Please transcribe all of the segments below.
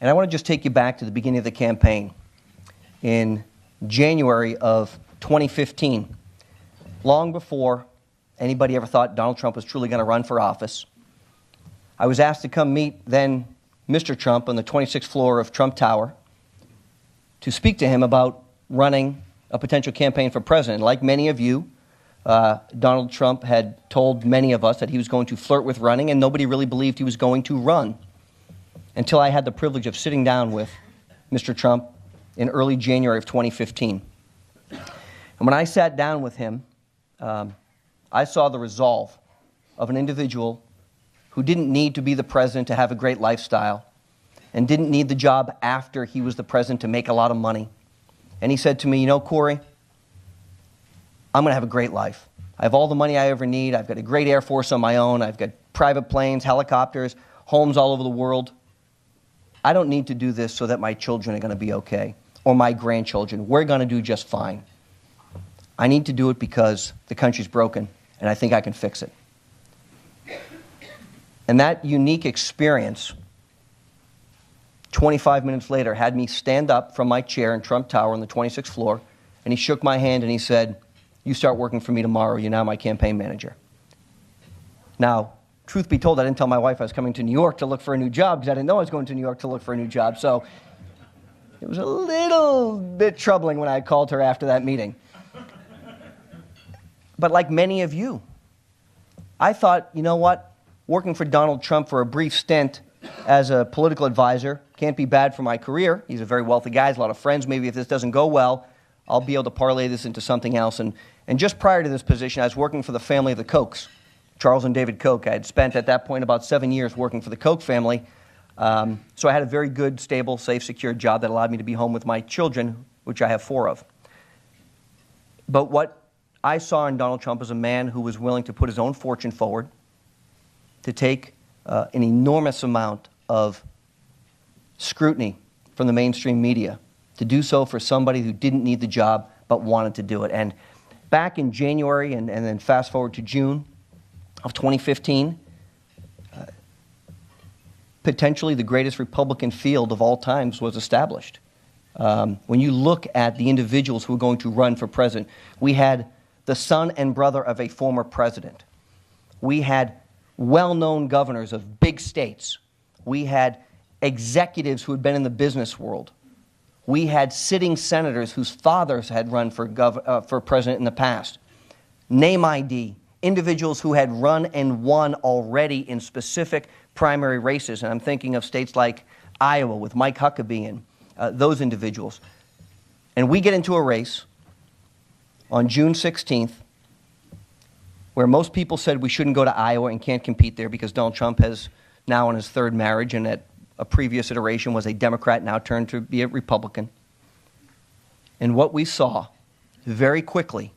And I want to just take you back to the beginning of the campaign in January of 2015, long before anybody ever thought Donald Trump was truly going to run for office. I was asked to come meet then Mr. Trump on the 26th floor of Trump Tower to speak to him about running a potential campaign for president. Like many of you, Donald Trump had told many of us that he was going to flirt with running, and nobody really believed he was going to run until I had the privilege of sitting down with Mr. Trump in early January of 2015. And when I sat down with him, I saw the resolve of an individual who didn't need to be the president to have a great lifestyle and didn't need the job after he was the president to make a lot of money. And he said to me, you know, Corey, I'm going to have a great life. I have all the money I ever need. I've got a great Air Force on my own. I've got private planes, helicopters, homes all over the world. I don't need to do this so that my children are going to be okay, or my grandchildren. We're going to do just fine. I need to do it because the country's broken, and I think I can fix it. And that unique experience, 25 minutes later, had me stand up from my chair in Trump Tower on the 26th floor, and he shook my hand and he said, you start working for me tomorrow. You're now my campaign manager. Now, truth be told, I didn't tell my wife I was coming to New York to look for a new job because I didn't know I was going to New York to look for a new job. So it was a little bit troubling when I called her after that meeting. But like many of you, I thought, you know what? Working for Donald Trump for a brief stint as a political advisor can't be bad for my career. He's a very wealthy guy, has a lot of friends. Maybe if this doesn't go well, I'll be able to parlay this into something else. And just prior to this position, I was working for the family of the Kochs, Charles and David Koch. I had spent at that point about 7 years working for the Koch family. So I had a very good, stable, safe, secure job that allowed me to be home with my children, which I have 4 of. But what I saw in Donald Trump was a man who was willing to put his own fortune forward, to take an enormous amount of scrutiny from the mainstream media, to do so for somebody who didn't need the job but wanted to do it. And back in January and then fast forward to June of 2015, potentially the greatest Republican field of all times was established. When you look at the individuals who were going to run for president, we had the son and brother of a former president. We had well-known governors of big states. We had executives who had been in the business world. We had sitting senators whose fathers had run for president in the past. Name ID, individuals who had run and won already in specific primary races. And I'm thinking of states like Iowa with Mike Huckabee and those individuals. And we get into a race on June 16th where most people said we shouldn't go to Iowa and can't compete there because Donald Trump has now on his 3rd marriage and at a previous iteration was a Democrat, now turned to be a Republican. And what we saw very quickly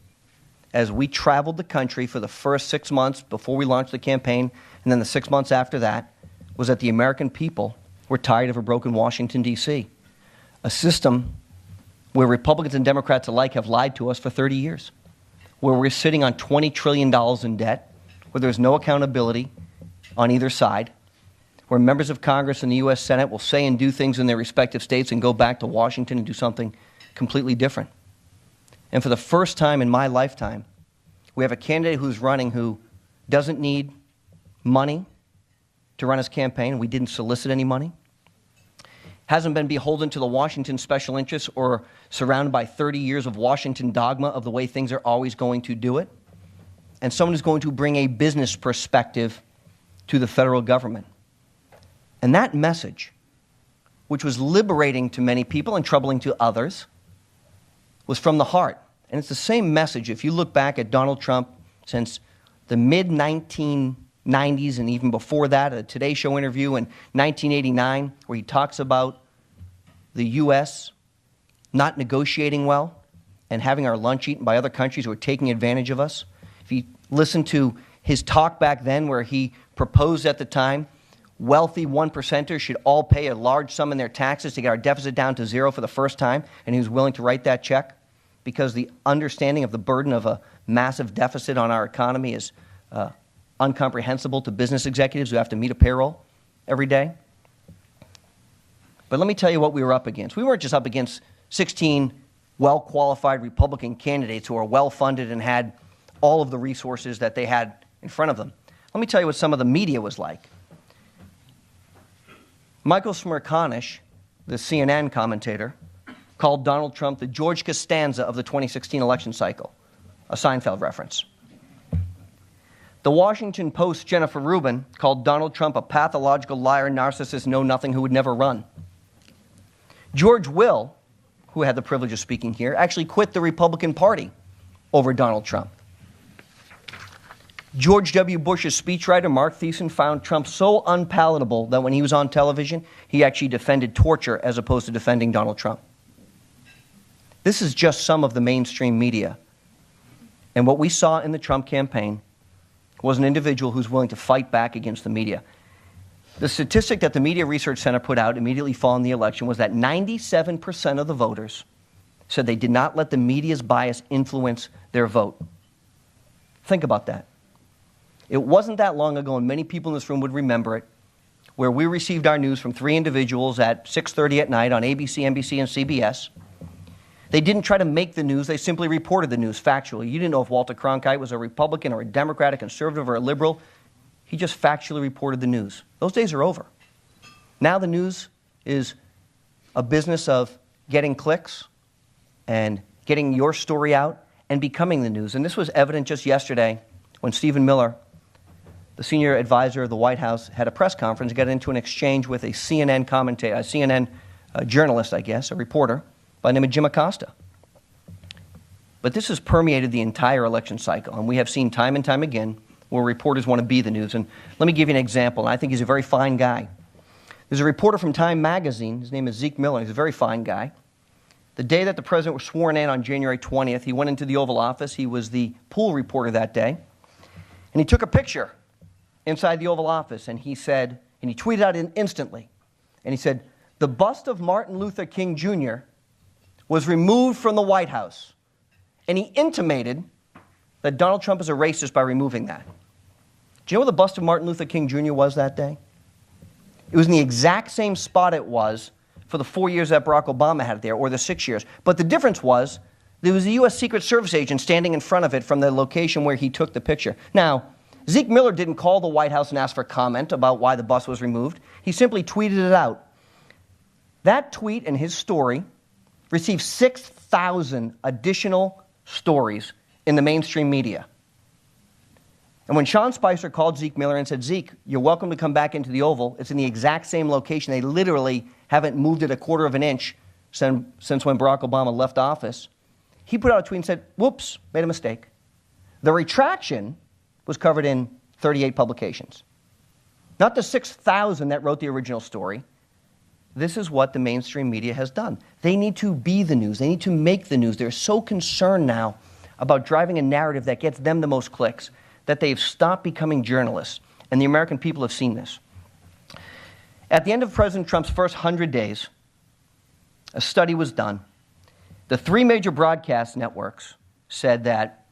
as we traveled the country for the first 6 months before we launched the campaign and then the 6 months after that was that the American people were tired of a broken Washington, D.C., a system where Republicans and Democrats alike have lied to us for 30 years, where we're sitting on $20 trillion in debt, where there's no accountability on either side, where members of Congress and the U.S. Senate will say and do things in their respective states and go back to Washington and do something completely different. And for the first time in my lifetime, we have a candidate who's running who doesn't need money to run his campaign. We didn't solicit any money. Hasn't been beholden to the Washington special interests or surrounded by 30 years of Washington dogma of the way things are always going to do it. And someone who's going to bring a business perspective to the federal government. And that message, which was liberating to many people and troubling to others, was from the heart. And it's the same message if you look back at Donald Trump since the mid-1990s and even before that, a Today Show interview in 1989 where he talks about the U.S. not negotiating well and having our lunch eaten by other countries who are taking advantage of us. If you listen to his talk back then where he proposed at the time wealthy 1%ers should all pay a large sum in their taxes to get our deficit down to 0 for the first time, and he was willing to write that check because the understanding of the burden of a massive deficit on our economy is incomprehensible to business executives who have to meet a payroll every day. But let me tell you what we were up against. We weren't just up against 16 well-qualified Republican candidates who are well-funded and had all of the resources that they had in front of them. Let me tell you what some of the media was like. Michael Smerconish, the CNN commentator, called Donald Trump the George Costanza of the 2016 election cycle, a Seinfeld reference. The Washington Post's Jennifer Rubin called Donald Trump a pathological liar, narcissist, know-nothing who would never run. George Will, who had the privilege of speaking here, actually quit the Republican Party over Donald Trump. George W. Bush's speechwriter, Mark Thiessen, found Trump so unpalatable that when he was on television, he actually defended torture as opposed to defending Donald Trump. This is just some of the mainstream media. And what we saw in the Trump campaign was an individual who's willing to fight back against the media. The statistic that the Media Research Center put out immediately following the election was that 97% of the voters said they did not let the media's bias influence their vote. Think about that. It wasn't that long ago, and many people in this room would remember it, where we received our news from three individuals at 6:30 at night on ABC, NBC, and CBS. They didn't try to make the news, they simply reported the news factually. You didn't know if Walter Cronkite was a Republican or a Democrat, a conservative or a liberal. He just factually reported the news. Those days are over. Now the news is a business of getting clicks and getting your story out and becoming the news. And this was evident just yesterday when Stephen Miller, the senior advisor of the White House, had a press conference, got into an exchange with a CNN commentator, a CNN journalist, I guess, a reporter, by the name of Jim Acosta. But this has permeated the entire election cycle, and we have seen time and time again where reporters want to be the news. And let me give you an example, and I think he's a very fine guy. There's a reporter from Time magazine, his name is Zeke Miller, he's a very fine guy. The day that the president was sworn in on January 20th, he went into the Oval Office, he was the pool reporter that day, and he took a picture inside the Oval Office, and he said, and he tweeted out instantly, and he said, "The bust of Martin Luther King Jr. was removed from the White House." And he intimated that Donald Trump is a racist by removing that. Do you know where the bust of Martin Luther King Jr. was that day? It was in the exact same spot it was for the 4 years that Barack Obama had it there, or the 6 years. But the difference was there was a U.S. Secret Service agent standing in front of it from the location where he took the picture. Now, Zeke Miller didn't call the White House and ask for comment about why the bust was removed. He simply tweeted it out. That tweet and his story received 6,000 additional stories in the mainstream media. And when Sean Spicer called Zeke Miller and said, "Zeke, you're welcome to come back into the Oval. It's in the exact same location. They literally haven't moved it a quarter of an inch since when Barack Obama left office," he put out a tweet and said, "Whoops, made a mistake." The retraction was covered in 38 publications. Not the 6,000 that wrote the original story. This is what the mainstream media has done. They need to be the news. They need to make the news. They're so concerned now about driving a narrative that gets them the most clicks that they've stopped becoming journalists. And the American people have seen this. At the end of President Trump's first 100 days, a study was done. The three major broadcast networks said that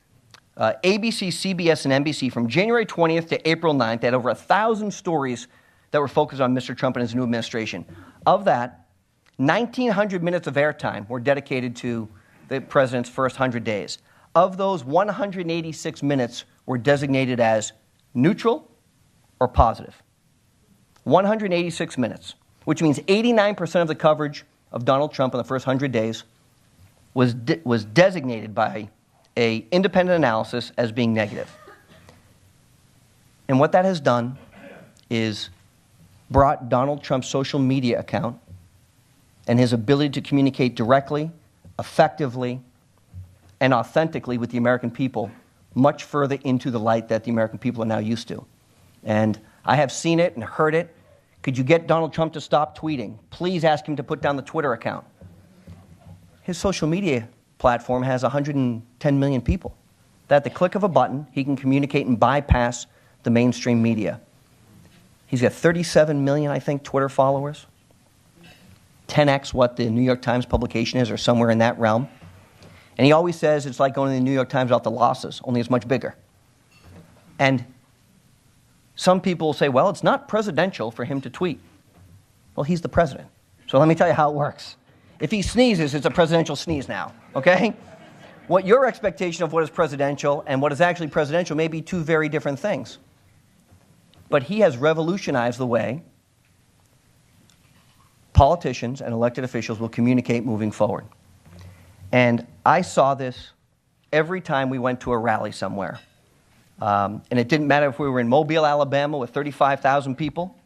ABC, CBS, and NBC from January 20th to April 9th had over 1,000 stories that were focused on Mr. Trump and his new administration. Of that, 1,900 minutes of airtime were dedicated to the president's first 100 days. Of those, 186 minutes were designated as neutral or positive. 186 minutes, which means 89% of the coverage of Donald Trump in the first 100 days was designated by an independent analysis as being negative. And what that has done is brought Donald Trump's social media account and his ability to communicate directly, effectively, and authentically with the American people much further into the light that the American people are now used to. And I have seen it and heard it. Could you get Donald Trump to stop tweeting? Please ask him to put down the Twitter account. His social media platform has 110 million people. That at the click of a button, he can communicate and bypass the mainstream media. He's got 37 million, I think, Twitter followers. 10x what the New York Times publication is, or somewhere in that realm. And he always says it's like going to the New York Times without the losses, only it's much bigger. And some people say, well, it's not presidential for him to tweet. Well, he's the president. So let me tell you how it works. If he sneezes, it's a presidential sneeze now, okay? What your expectation of what is presidential and what is actually presidential may be two very different things. But he has revolutionized the way politicians and elected officials will communicate moving forward. And I saw this every time we went to a rally somewhere. And it didn't matter if we were in Mobile, Alabama with 35,000 people,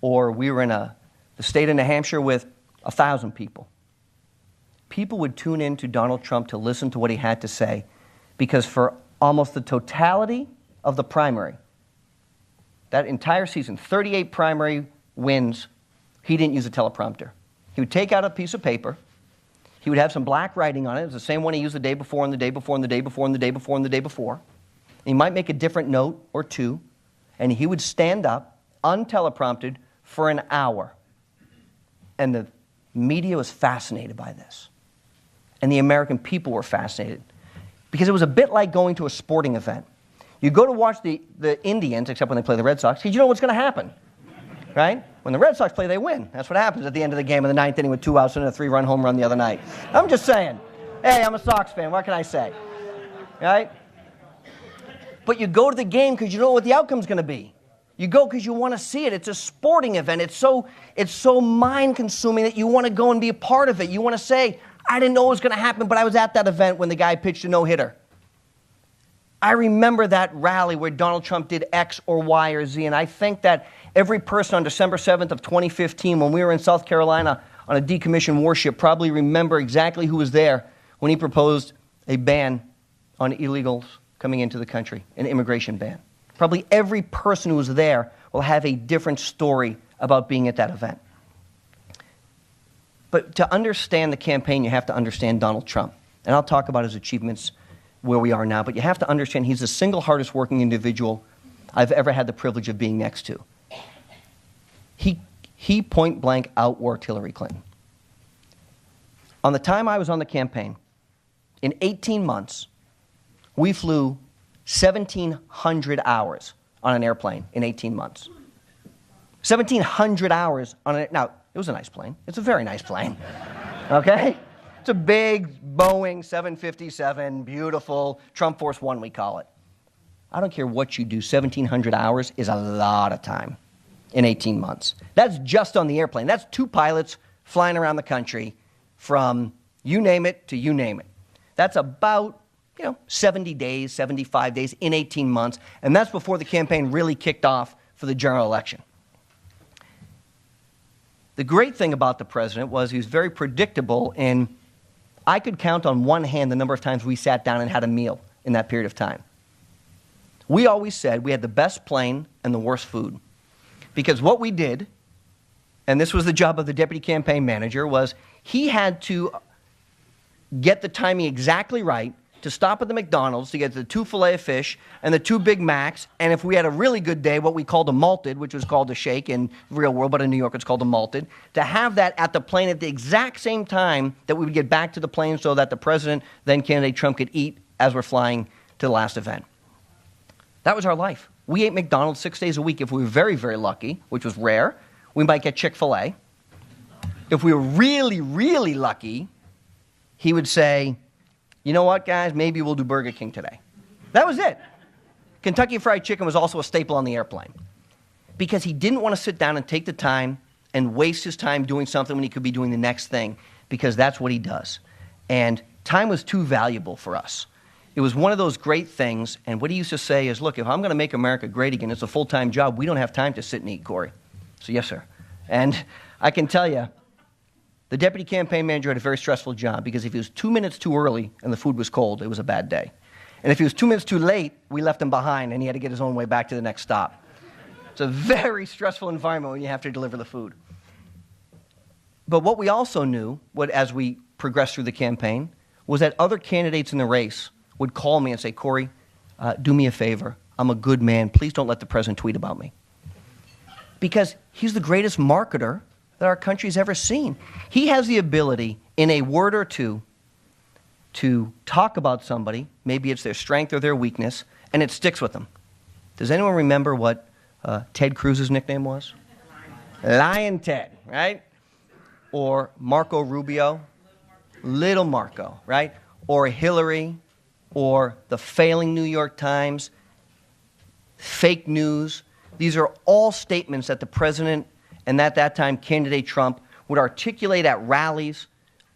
or we were in the state of New Hampshire with 1,000 people. People would tune in to Donald Trump to listen to what he had to say, because for almost the totality of the primary, that entire season, 38 primary wins, he didn't use a teleprompter. He would take out a piece of paper. He would have some black writing on it. It was the same one he used the day before and the day before and the day before and the day before and the day before. He might make a different note or two, and he would stand up, unteleprompted, for an hour. And the media was fascinated by this. And the American people were fascinated. Because it was a bit like going to a sporting event. You go to watch the Indians, except when they play the Red Sox, because you know what's going to happen, right? When the Red Sox play, they win. That's what happens at the end of the game in the ninth inning with 2 outs and a 3-run home run the other night. I'm just saying. Hey, I'm a Sox fan. What can I say? Right? But you go to the game because you know what the outcome's going to be. You go because you want to see it. It's a sporting event. It's so mind-consuming that you want to go and be a part of it. You want to say, I didn't know it was going to happen, but I was at that event when the guy pitched a no-hitter. I remember that rally where Donald Trump did X or Y or Z, and I think that every person on December 7th of 2015, when we were in South Carolina on a decommissioned warship, probably remember exactly who was there when he proposed a ban on illegals coming into the country, an immigration ban. Probably every person who was there will have a different story about being at that event. But to understand the campaign, you have to understand Donald Trump. And I'll talk about his achievements where we are now, but you have to understand he's the single hardest working individual I've ever had the privilege of being next to. He point blank outworked Hillary Clinton. On the time I was on the campaign, in 18 months, we flew 1,700 hours on an airplane in 18 months. 1,700 hours on an, now, it was a nice plane. It's a very nice plane, okay? It's a big Boeing 757, beautiful, Trump Force One, we call it. I don't care what you do, 1,700 hours is a lot of time in 18 months. That's just on the airplane. That's 2 pilots flying around the country from you name it to you name it. That's about 70 days, 75 days in 18 months, and that's before the campaign really kicked off for the general election. The great thing about the president was he was very predictable, and I could count on one hand the number of times we sat down and had a meal in that period of time. We always said we had the best plane and the worst food, because what we did, and this was the job of the deputy campaign manager, was he had to get the timing exactly right to stop at the McDonald's to get the 2 Filet-O-Fish and the 2 Big Macs, and if we had a really good day, what we called a malted, which was called a shake in the real world, but in New York it's called a malted, to have that at the plane at the exact same time that we would get back to the plane so that the president, then candidate Trump, could eat as we're flying to the last event. That was our life. We ate McDonald's 6 days a week. If we were very, very lucky, which was rare, we might get Chick-fil-A. If we were really, really lucky, he would say, you know what, guys, maybe we'll do Burger King today. That was it. Kentucky Fried Chicken was also a staple on the airplane because he didn't want to sit down and take the time and waste his time doing something when he could be doing the next thing, because that's what he does. And time was too valuable for us. It was one of those great things, and what he used to say is, look, if I'm going to make America great again, it's a full-time job. We don't have time to sit and eat, Corey. So, yes, sir. And I can tell you, the deputy campaign manager had a very stressful job, because if he was 2 minutes too early and the food was cold, it was a bad day. And if he was 2 minutes too late, we left him behind and he had to get his own way back to the next stop. It's a very stressful environment when you have to deliver the food. But what we also knew, as we progressed through the campaign, was that other candidates in the race would call me and say, Corey, do me a favor. I'm a good man. Please don't let the president tweet about me. Because he's the greatest marketer that our country's ever seen. He has the ability, in a word or two, to talk about somebody, maybe it's their strength or their weakness, and it sticks with them. Does anyone remember what Ted Cruz's nickname was? Lion Ted, right? or Marco Rubio, little Marco, right? Or Hillary, or the failing New York Times, fake news. These are all statements that the president and at that time candidate Trump would articulate at rallies,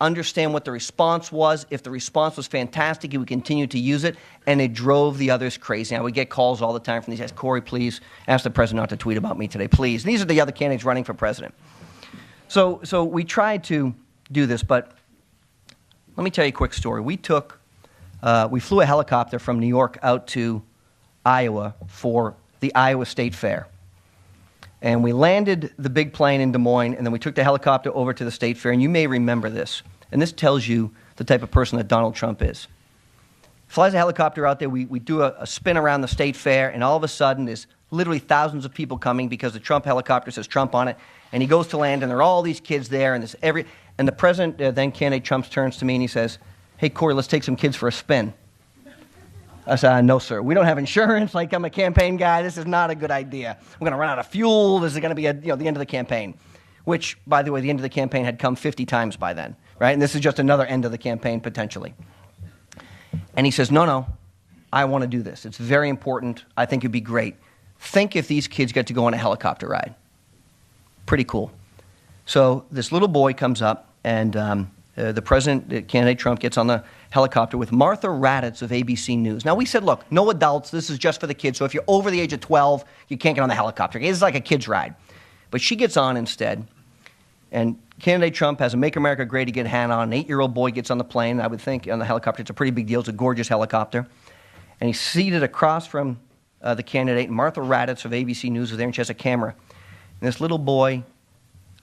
understand what the response was. If the response was fantastic, he would continue to use it, and it drove the others crazy. I would get calls all the time from these guys, Corey, please ask the president not to tweet about me today, please. And these are the other candidates running for president. So we tried to do this, but let me tell you a quick story. We flew a helicopter from New York out to Iowa for the Iowa State Fair. And we landed the big plane in Des Moines, and then we took the helicopter over to the State Fair. And you may remember this. And this tells you the type of person that Donald Trump is. Flies a helicopter out there. We do a spin around the State Fair, and all of a sudden there's literally thousands of people coming because the Trump helicopter says Trump on it. And he goes to land, and there are all these kids there. And the president, then candidate Trump, turns to me and he says, "Hey, Corey, let's take some kids for a spin." I said, "No, sir. We don't have insurance. Like, I'm a campaign guy. This is not a good idea. We're going to run out of fuel. This is going to be the end of the campaign." Which, by the way, the end of the campaign had come 50 times by then, right? And this is just another end of the campaign, potentially. And he says, no, I want to do this. It's very important. I think it'd be great. Think if these kids get to go on a helicopter ride. Pretty cool. So this little boy comes up, and the president, candidate Trump, gets on the helicopter with Martha Raddatz of ABC News. Now, we said, look, no adults. This is just for the kids. So if you're over the age of 12, you can't get on the helicopter. It's like a kid's ride. But she gets on instead, and candidate Trump has a Make America Great Again hat on. An 8-year-old boy gets on the plane. I would think on the helicopter, it's a pretty big deal. It's a gorgeous helicopter. And he's seated across from the candidate. And Martha Raddatz of ABC News is there, and she has a camera. And this little boy,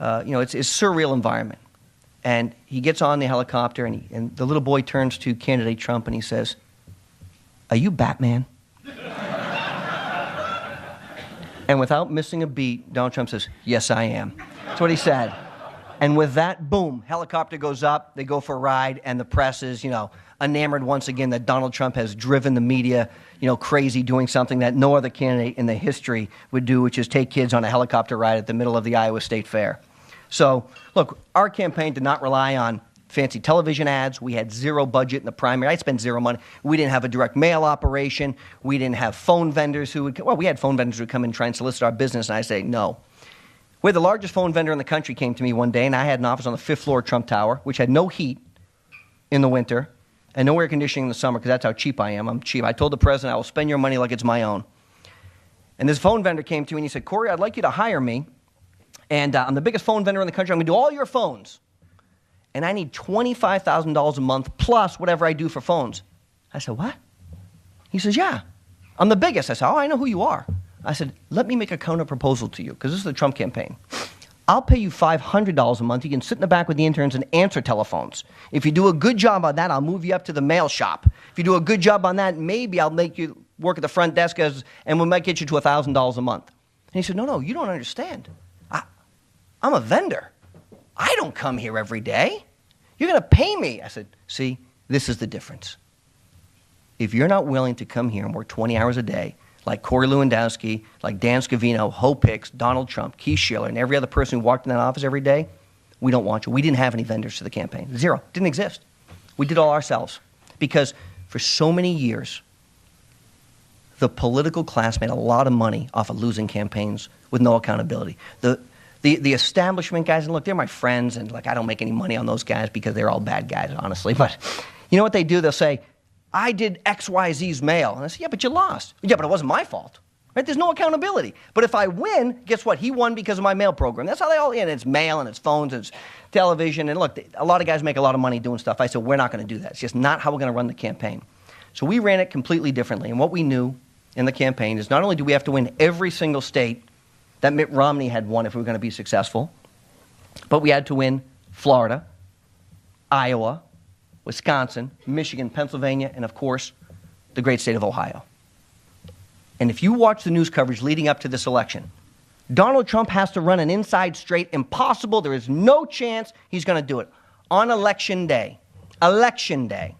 it's a surreal environment. And he gets on the helicopter, and the little boy turns to candidate Trump, and he says, "Are you Batman?" And without missing a beat, Donald Trump says, "Yes, I am." That's what he said. And with that, boom, helicopter goes up, they go for a ride, and the press is, enamored once again that Donald Trump has driven the media, crazy, doing something that no other candidate in the history would do, which is take kids on a helicopter ride at the middle of the Iowa State Fair. So, look, our campaign did not rely on fancy television ads. We had zero budget in the primary. I spent zero money. We didn't have a direct mail operation. We didn't have phone vendors we had phone vendors who would come and try and solicit our business, and I say no. We're the largest phone vendor in the country came to me one day, and I had an office on the 5th floor of Trump Tower, which had no heat in the winter and no air conditioning in the summer, because that's how cheap I am. I'm cheap. I told the president I will spend your money like it's my own. And this phone vendor came to me and he said, "Corey, I'd like you to hire me. And I'm the biggest phone vendor in the country. I'm going to do all your phones. And I need $25,000 a month plus whatever I do for phones." I said, "What?" He says, "Yeah, I'm the biggest." I said, "Oh, I know who you are." I said, "Let me make a counter proposal to you, because this is the Trump campaign. I'll pay you $500 a month. You can sit in the back with the interns and answer telephones. If you do a good job on that, I'll move you up to the mail shop. If you do a good job on that, maybe I'll make you work at the front desk, and we might get you to $1,000 a month." And he said, No, you don't understand. I'm a vendor. I don't come here every day. You're going to pay me. I said, "See, this is the difference. If you're not willing to come here and work 20 hours a day, like Corey Lewandowski, like Dan Scavino, Hope Hicks, Donald Trump, Keith Schiller, and every other person who walked in that office every day, we don't want you." We didn't have any vendors for the campaign. Zero. Didn't exist. We did all ourselves. Because for so many years, the political class made a lot of money off of losing campaigns with no accountability. The establishment guys, and look, they're my friends, and I don't make any money on those guys because they're all bad guys, honestly. But you know what they do? They'll say, "I did XYZ's mail." And I say, "Yeah, but you lost." "Yeah, but it wasn't my fault." Right? There's no accountability. But if I win, guess what? He won because of my mail program. That's how they all, and it's mail, and it's phones, and it's television. And look, a lot of guys make a lot of money doing stuff. I said, we're not going to do that. It's just not how we're going to run the campaign. So we ran it completely differently. And what we knew in the campaign is not only do we have to win every single state that Mitt Romney had won if we were going to be successful, but we had to win Florida, Iowa, Wisconsin, Michigan, Pennsylvania, and of course, the great state of Ohio. And if you watch the news coverage leading up to this election, Donald Trump has to run an inside straight. Impossible. There is no chance he's going to do it. On election day, the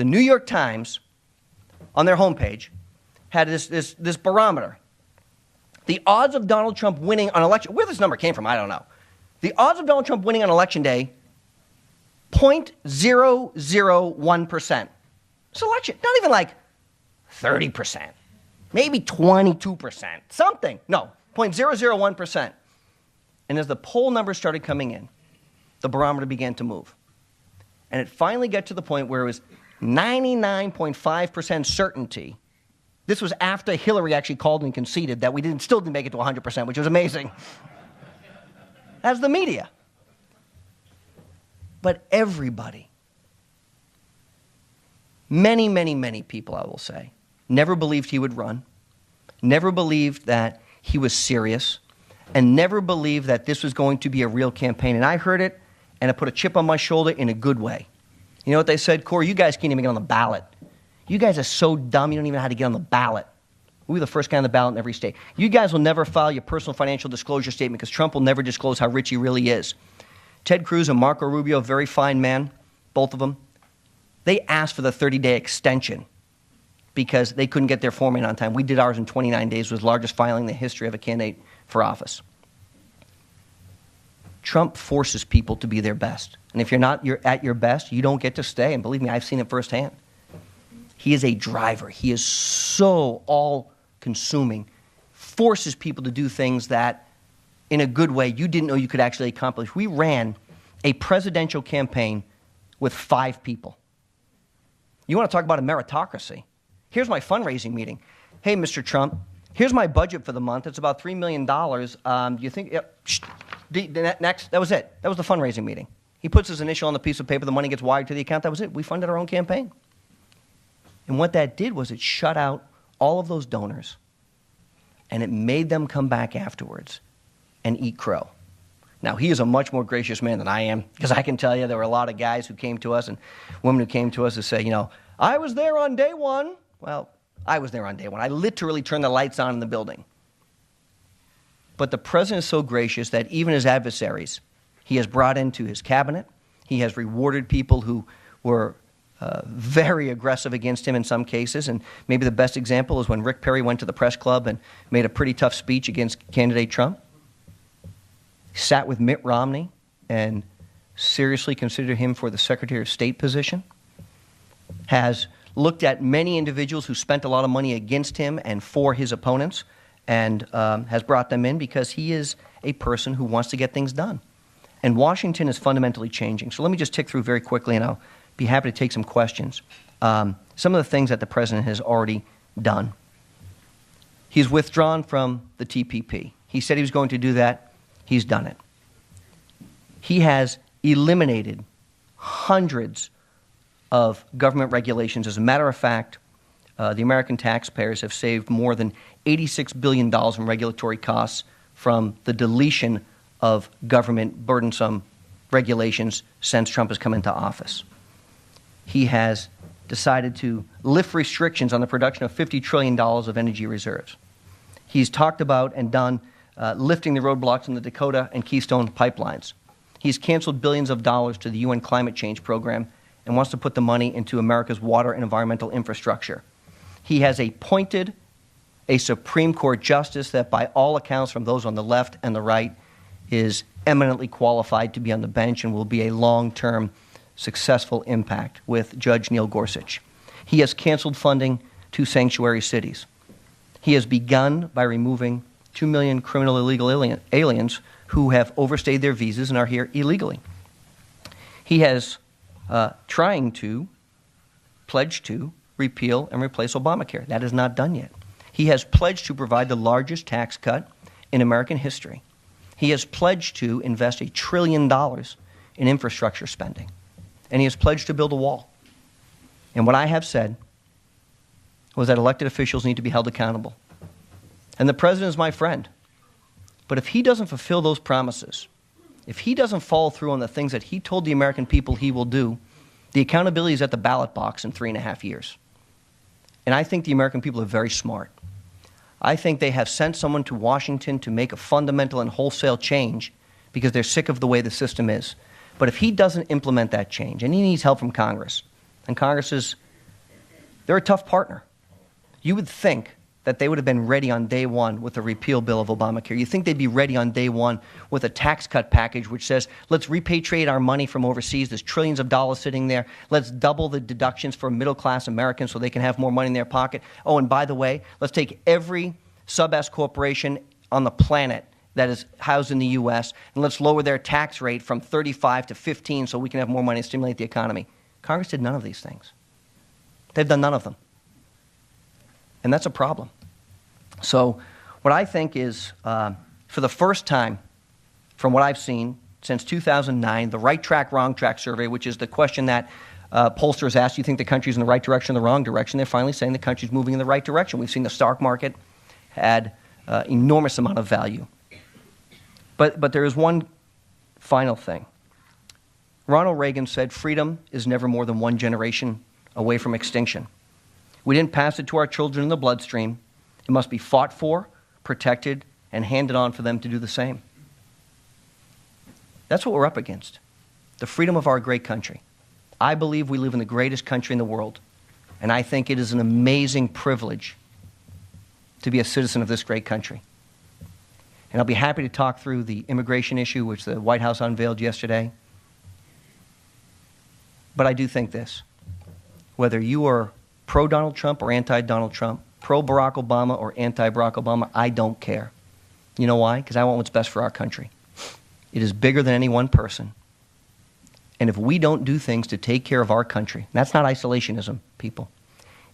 New York Times, on their homepage, had this barometer. The odds of Donald Trump winning on election, where this number came from, I don't know. The odds of Donald Trump winning on Election Day, 0.001%. Selection, not even like 30%, maybe 22%, something. No, 0.001%. And as the poll numbers started coming in, the barometer began to move. And it finally got to the point where it was 99.5% certainty. This was after Hillary actually called and conceded that we still didn't make it to 100%, which was amazing. That's the media. But everybody, many, many, many people, I will say, never believed he would run, never believed that he was serious, and never believed that this was going to be a real campaign. And I heard it, and it put a chip on my shoulder in a good way. You know what they said? Corey, you guys can't even get on the ballot. You guys are so dumb, you don't even know how to get on the ballot. We'll be the first guy on the ballot in every state. You guys will never file your personal financial disclosure statement because Trump will never disclose how rich he really is. Ted Cruz and Marco Rubio, very fine man, both of them, they asked for the 30-day extension because they couldn't get their form in on time. We did ours in 29 days. It was the largest filing in the history of a candidate for office. Trump forces people to be their best. And if you're at your best, you don't get to stay. And believe me, I've seen it firsthand. He is a driver. He is so all-consuming, forces people to do things that, in a good way, you didn't know you could actually accomplish. We ran a presidential campaign with 5 people. You want to talk about a meritocracy? Here's my fundraising meeting. Hey, Mr. Trump, here's my budget for the month. It's about $3 million. Do you think... Yep. Next. That was it. That was the fundraising meeting. He puts his initial on the piece of paper. The money gets wired to the account. That was it. We funded our own campaign. And what that did was it shut out all of those donors, and it made them come back afterwards and eat crow. Now, he is a much more gracious man than I am, because I can tell you there were a lot of guys who came to us and women who came to us to say, you know, I was there on day one. Well, I was there on day one. I literally turned the lights on in the building. But the president is so gracious that even his adversaries, he has brought into his cabinet. He has rewarded people who were very aggressive against him in some cases. And maybe the best example is when Rick Perry went to the press club and made a pretty tough speech against candidate Trump. He sat with Mitt Romney and seriously considered him for the Secretary of State position. Has looked at many individuals who spent a lot of money against him and for his opponents, and has brought them in because he is a person who wants to get things done. And Washington is fundamentally changing. So let me just tick through very quickly, and I'll be happy to take some questions. Some of the things that the president has already done. He's withdrawn from the TPP. He said he was going to do that. He's done it. He has eliminated hundreds of government regulations. As a matter of fact, the American taxpayers have saved more than $86 billion in regulatory costs from the deletion of government burdensome regulations since Trump has come into office. He has decided to lift restrictions on the production of $50 trillion of energy reserves. He's talked about and done lifting the roadblocks in the Dakota and Keystone pipelines. He's canceled billions of dollars to the UN climate change program and wants to put the money into America's water and environmental infrastructure. He has appointed a Supreme Court justice that, by all accounts from those on the left and the right, is eminently qualified to be on the bench and will be a long-term successful impact with Judge Neil Gorsuch. He has canceled funding to sanctuary cities. He has begun by removing 2 million criminal illegal aliens who have overstayed their visas and are here illegally. He has trying to pledge to repeal and replace Obamacare. That is not done yet. He has pledged to provide the largest tax cut in American history. He has pledged to invest $1 trillion in infrastructure spending. And he has pledged to build a wall. And what I have said was that elected officials need to be held accountable. And the president is my friend. But if he doesn't fulfill those promises, if he doesn't follow through on the things that he told the American people he will do, the accountability is at the ballot box in 3.5 years. And I think the American people are very smart. I think they have sent someone to Washington to make a fundamental and wholesale change because they're sick of the way the system is. But if he doesn't implement that change, and he needs help from Congress, and Congress is, they're a tough partner. You would think that they would have been ready on day one with a repeal bill of Obamacare? You think they'd be ready on day one with a tax cut package which says, let's repatriate our money from overseas, there's trillions of dollars sitting there, let's double the deductions for middle-class Americans so they can have more money in their pocket. Oh, and by the way, let's take every sub-S corporation on the planet that is housed in the U.S., and let's lower their tax rate from 35 to 15 so we can have more money to stimulate the economy. Congress did none of these things. They've done none of them. And that's a problem. So what I think is, for the first time, from what I've seen since 2009, the right track, wrong track survey, which is the question that pollsters ask, do you think the country's in the right direction or the wrong direction? They're finally saying the country's moving in the right direction. We've seen the stock market had enormous amount of value. But there is one final thing. Ronald Reagan said freedom is never more than one generation away from extinction. We didn't pass it to our children in the bloodstream. It must be fought for, protected, and handed on for them to do the same. That's what we're up against, the freedom of our great country. I believe we live in the greatest country in the world, and I think it is an amazing privilege to be a citizen of this great country. And I'll be happy to talk through the immigration issue, which the White House unveiled yesterday. But I do think this. Whether you are pro-Donald Trump or anti-Donald Trump, pro-Barack Obama or anti-Barack Obama, I don't care. You know why? Because I want what's best for our country. It is bigger than any one person. And if we don't do things to take care of our country, that's not isolationism, people.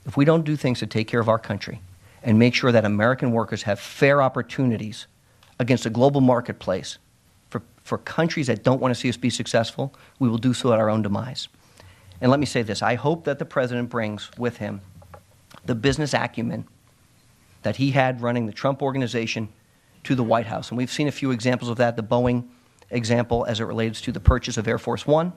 If we don't do things to take care of our country and make sure that American workers have fair opportunities against a global marketplace for countries that don't want to see us be successful, we will do so at our own demise. And let me say this. I hope that the president brings with him the business acumen that he had running the Trump organization to the White House. And we've seen a few examples of that, the Boeing example as it relates to the purchase of Air Force One.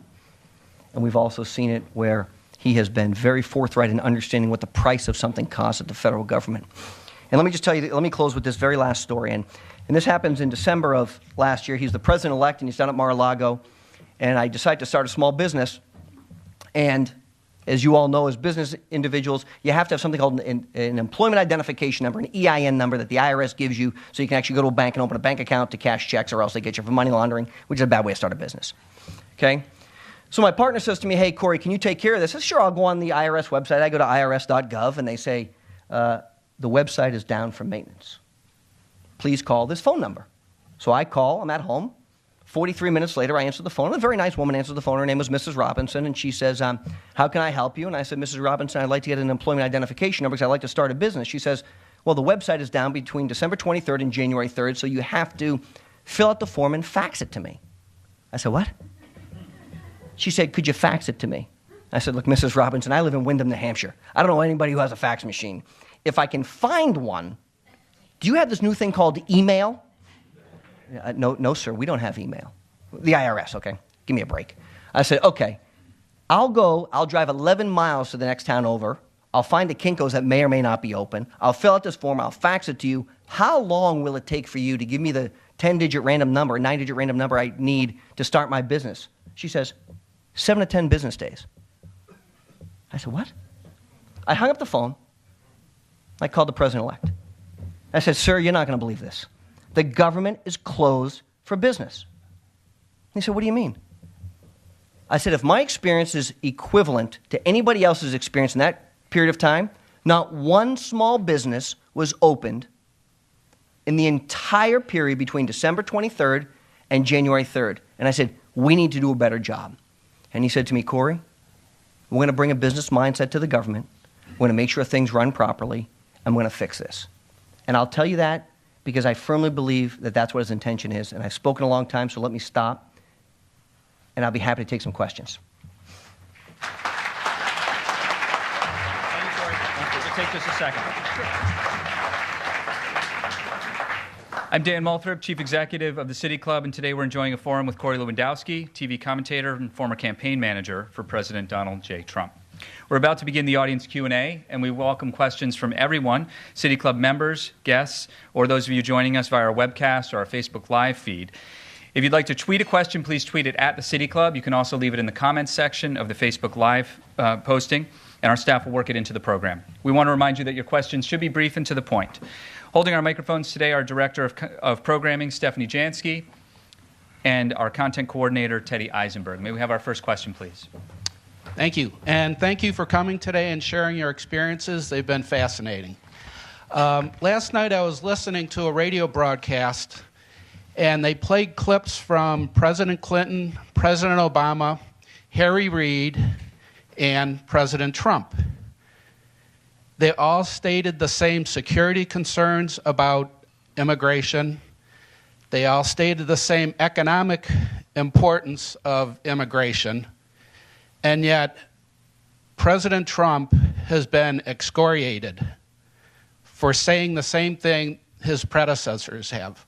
And we've also seen it where he has been very forthright in understanding what the price of something costs at the federal government. And let me just tell you, let me close with this very last story. And this happens in December of last year. He's the president-elect, and he's down at Mar-a-Lago. And I decided to start a small business. And as you all know, as business individuals, you have to have something called an employment identification number, an EIN number that the IRS gives you so you can actually go to a bank and open a bank account to cash checks, or else they get you for money laundering, which is a bad way to start a business. Okay? So my partner says to me, hey, Corey, can you take care of this? I said, sure, I'll go on the IRS website. I go to irs.gov, and they say, the website is down for maintenance. Please call this phone number. So I call. I'm at home. 43 minutes later, I answer the phone. A very nice woman answers the phone. Her name was Mrs. Robinson, and she says, how can I help you? And I said, Mrs. Robinson, I'd like to get an employment identification number because I'd like to start a business. She says, well, the website is down between December 23rd and January 3rd, so you have to fill out the form and fax it to me. I said, what? She said, could you fax it to me? I said, look, Mrs. Robinson, I live in Windham, New Hampshire. I don't know anybody who has a fax machine. If I can find one, do you have this new thing called email? No, sir, we don't have email. The IRS, okay, give me a break. I said, okay, I'll drive 11 miles to the next town over. I'll find the Kinko's that may or may not be open. I'll fill out this form. I'll fax it to you. How long will it take for you to give me the 10-digit random number, 9-digit random number I need to start my business? She says, 7 to 10 business days. I said, what? I hung up the phone. I called the president-elect. I said, sir, you're not going to believe this. The government is closed for business. He said, what do you mean? I said, if my experience is equivalent to anybody else's experience in that period of time, not one small business was opened in the entire period between December 23rd and January 3rd. And I said, we need to do a better job. And he said to me, Corey, we're going to bring a business mindset to the government. We're going to make sure things run properly, and we're going to fix this. And I'll tell you that because I firmly believe that that's what his intention is. And I've spoken a long time, so let me stop. And I'll be happy to take some questions. Thank you, Corey. We'll take just a second. I'm Dan Moulthrop, Chief Executive of the City Club, and today we're enjoying a forum with Corey Lewandowski, TV commentator and former campaign manager for President Donald J. Trump. We're about to begin the audience Q&A, and we welcome questions from everyone, City Club members, guests, or those of you joining us via our webcast or our Facebook Live feed. If you'd like to tweet a question, please tweet it at the City Club. You can also leave it in the comments section of the Facebook Live posting. and our staff will work it into the program. We want to remind you that your questions should be brief and to the point. Holding our microphones today are Director of Programming, Stephanie Jansky, and our Content Coordinator, Teddy Eisenberg. May we have our first question, please? Thank you. And thank you for coming today and sharing your experiences. They've been fascinating. Last night I was listening to a radio broadcast, and they played clips from President Clinton, President Obama, Harry Reid, and President Trump. They all stated the same security concerns about immigration. They all stated the same economic importance of immigration. And yet, President Trump has been excoriated for saying the same thing his predecessors have.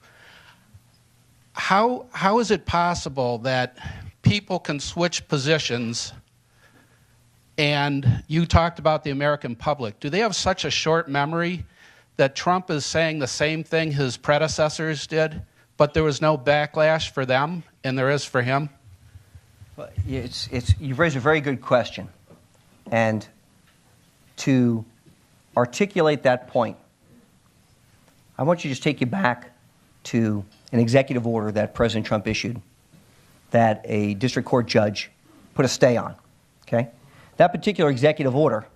How is it possible that people can switch positions? And you talked about the American public. Do they have such a short memory that Trump is saying the same thing his predecessors did, but there was no backlash for them and there is for him? You've raised a very good question. And to articulate that point, I want you to just take you back to an executive order that President Trump issued that a district court judge put a stay on. Okay? That particular executive order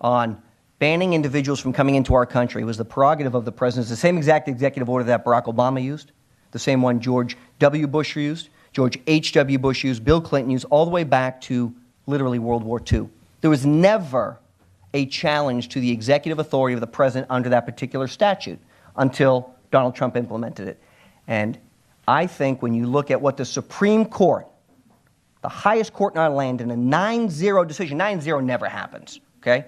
on banning individuals from coming into our country was the prerogative of the president. It's the same exact executive order that Barack Obama used, the same one George W. Bush used, George H.W. Bush used, Bill Clinton used, all the way back to literally World War II. There was never a challenge to the executive authority of the president under that particular statute until Donald Trump implemented it. And I think when you look at what the Supreme Court, the highest court in our land, in a 9-0 decision, 9-0 never happens, okay?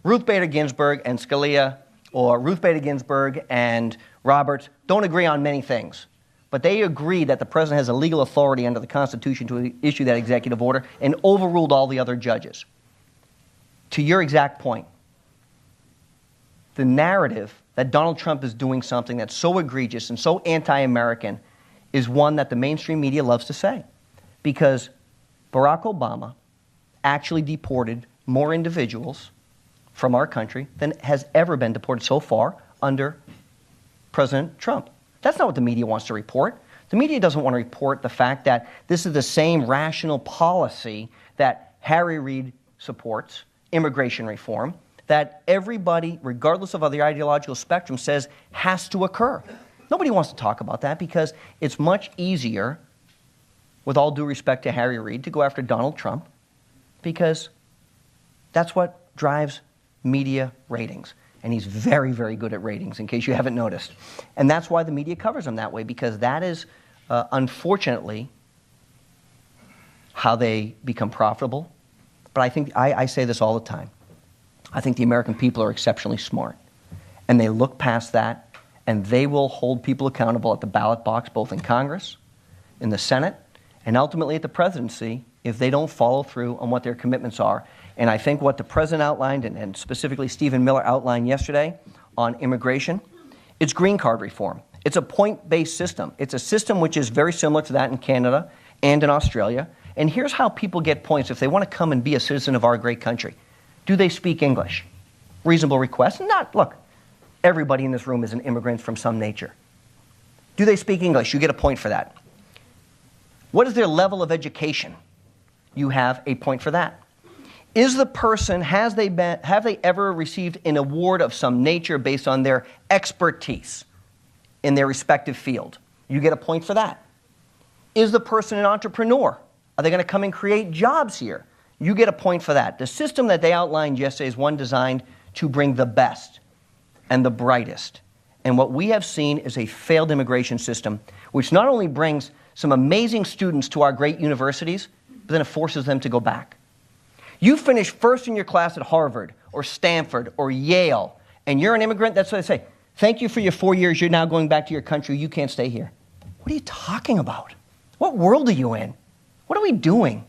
Ruth Bader Ginsburg and Scalia, or Ruth Bader Ginsburg and Roberts, don't agree on many things. But they agree that the president has a legal authority under the Constitution to issue that executive order and overruled all the other judges. To your exact point, the narrative that Donald Trump is doing something that's so egregious and so anti-American is one that the mainstream media loves to say. Because Barack Obama actually deported more individuals from our country than has ever been deported so far under President Trump. That's not what the media wants to report. The media doesn't want to report the fact that this is the same rational policy that Harry Reid supports, immigration reform, that everybody, regardless of the ideological spectrum, says has to occur. Nobody wants to talk about that because it's much easier, with all due respect to Harry Reid, to go after Donald Trump because that's what drives media ratings. And he's very, very good at ratings, in case you haven't noticed. And that's why the media covers him that way, because that is, unfortunately, how they become profitable. But I think, I say this all the time, I think the American people are exceptionally smart. And they look past that, and they will hold people accountable at the ballot box, both in Congress, in the Senate, and ultimately at the presidency, if they don't follow through on what their commitments are. And I think what the president outlined, and specifically Stephen Miller outlined yesterday on immigration, it's green card reform. It's a point-based system. It's a system which is very similar to that in Canada and in Australia. And here's how people get points if they want to come and be a citizen of our great country. Do they speak English? Reasonable request. Look, everybody in this room is an immigrant from some nature. Do they speak English? You get a point for that. What is their level of education? You have a point for that. Is the person, have they ever received an award of some nature based on their expertise in their respective field? You get a point for that. Is the person an entrepreneur? Are they going to come and create jobs here? You get a point for that. The system that they outlined yesterday is one designed to bring the best and the brightest. And what we have seen is a failed immigration system, which not only brings some amazing students to our great universities, but then it forces them to go back. You finish first in your class at Harvard or Stanford or Yale, and you're an immigrant, that's what they say. Thank you for your 4 years. You're now going back to your country. You can't stay here. What are you talking about? What world are you in? What are we doing?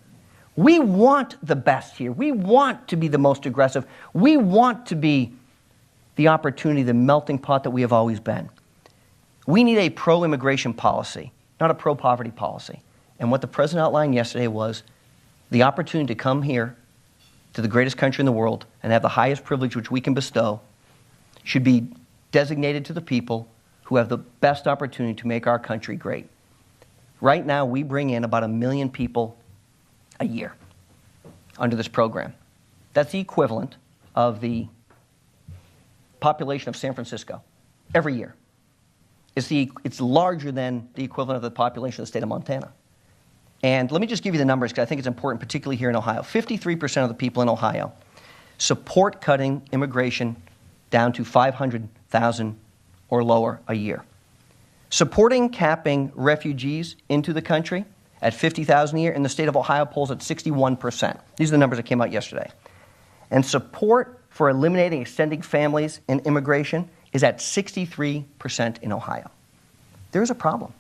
We want the best here. We want to be the most aggressive. We want to be the opportunity, the melting pot that we have always been. We need a pro-immigration policy, not a pro-poverty policy. And what the president outlined yesterday was the opportunity to come here to the greatest country in the world and have the highest privilege which we can bestow should be designated to the people who have the best opportunity to make our country great. Right now, we bring in about 1 million people a year under this program. That's the equivalent of the population of San Francisco every year. It's larger than the equivalent of the population of the state of Montana. And let me just give you the numbers because I think it's important, particularly here in Ohio. 53% of the people in Ohio support cutting immigration down to 500,000 or lower a year. Supporting capping refugees into the country at 50,000 a year in the state of Ohio polls at 61%. These are the numbers that came out yesterday. And support for eliminating extending families in immigration is at 63% in Ohio. There's a problem.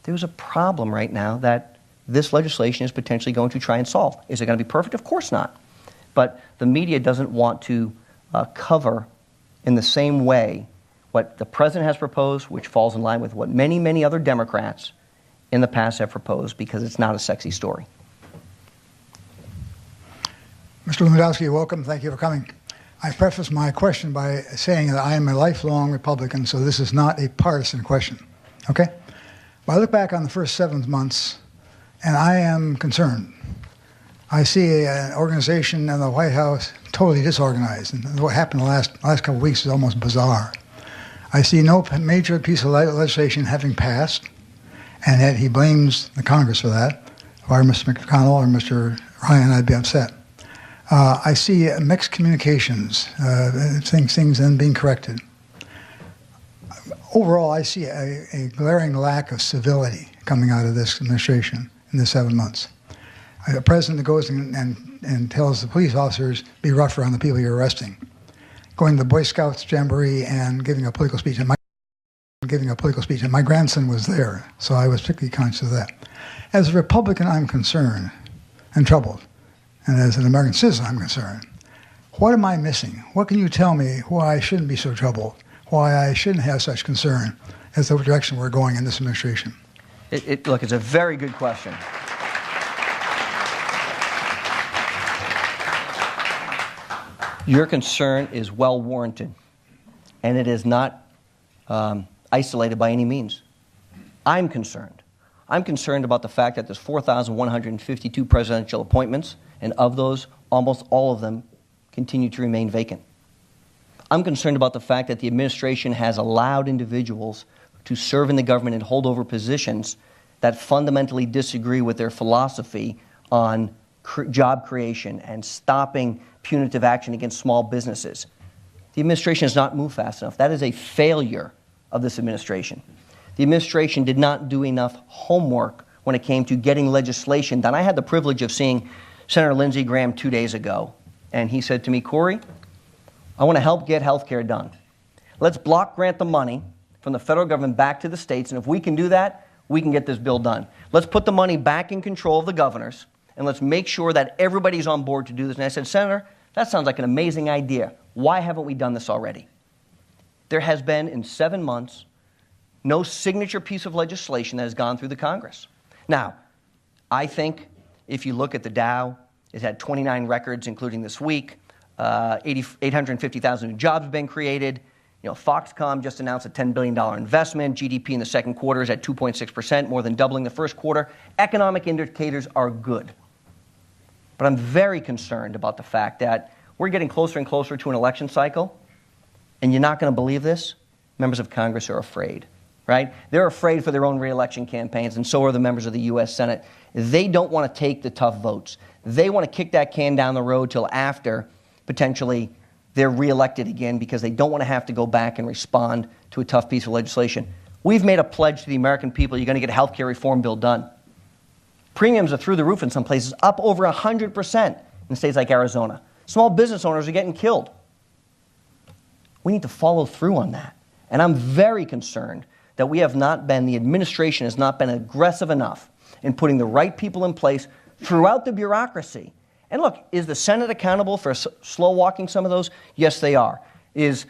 There's a problem right now that this legislation is potentially going to try and solve. Is it going to be perfect? Of course not. But the media doesn't want to cover in the same way what the president has proposed, which falls in line with what many, many other Democrats in the past have proposed, because it's not a sexy story. Mr. Lewandowski, welcome. Thank you for coming. I preface my question by saying that I am a lifelong Republican, so this is not a partisan question. Okay? But I look back on the first 7 months, and I am concerned. I see an organization in the White House totally disorganized, and what happened the last couple of weeks is almost bizarre. I see no major piece of legislation having passed, and yet he blames the Congress for that. If I were Mr. McConnell or Mr. Ryan, I'd be upset. I see mixed communications, things then being corrected. Overall, I see a glaring lack of civility coming out of this administration in the 7 months. A president that goes and tells the police officers, be rougher on the people you're arresting. Going to the Boy Scouts Jamboree and giving a political speech. And my grandson was there, so I was particularly conscious of that. As a Republican, I'm concerned and troubled. And as an American citizen, I'm concerned. What am I missing? What can you tell me why I shouldn't be so troubled? Why I shouldn't have such concern as the direction we're going in this administration? Look, it's a very good question. Your concern is well warranted, and it is not isolated by any means. I'm concerned. I'm concerned about the fact that there's 4,152 presidential appointments, and of those, almost all of them continue to remain vacant. I'm concerned about the fact that the administration has allowed individuals to serve in the government and hold over positions that fundamentally disagree with their philosophy on job creation and stopping punitive action against small businesses. The administration has not moved fast enough. That is a failure of this administration. The administration did not do enough homework when it came to getting legislation done. I had the privilege of seeing Senator Lindsey Graham 2 days ago, and he said to me, Corey, I want to help get health care done. Let's block grant the money from the federal government back to the states, and if we can do that, we can get this bill done. Let's put the money back in control of the governors, and let's make sure that everybody's on board to do this. And I said, Senator, that sounds like an amazing idea. Why haven't we done this already? There has been, in 7 months, no signature piece of legislation that has gone through the Congress. Now, I think if you look at the Dow, it had 29 records, including this week. 850,000 new jobs have been created. Foxconn just announced a $10 billion investment. GDP in the second quarter is at 2.6%, more than doubling the first quarter. Economic indicators are good. But I'm very concerned about the fact that we're getting closer and closer to an election cycle, and you're not going to believe this, members of Congress are afraid, right? They're afraid for their own re-election campaigns, and so are the members of the U.S. Senate. They don't want to take the tough votes. They want to kick that can down the road till after, potentially, they're re-elected again because they don't want to have to go back and respond to a tough piece of legislation. We've made a pledge to the American people, you're going to get a health care reform bill done. Premiums are through the roof in some places, up over 100% in states like Arizona. Small business owners are getting killed. We need to follow through on that. And I'm very concerned that the administration has not been aggressive enough in putting the right people in place throughout the bureaucracy. And look, is the Senate accountable for slow walking some of those? Yes, they are. Is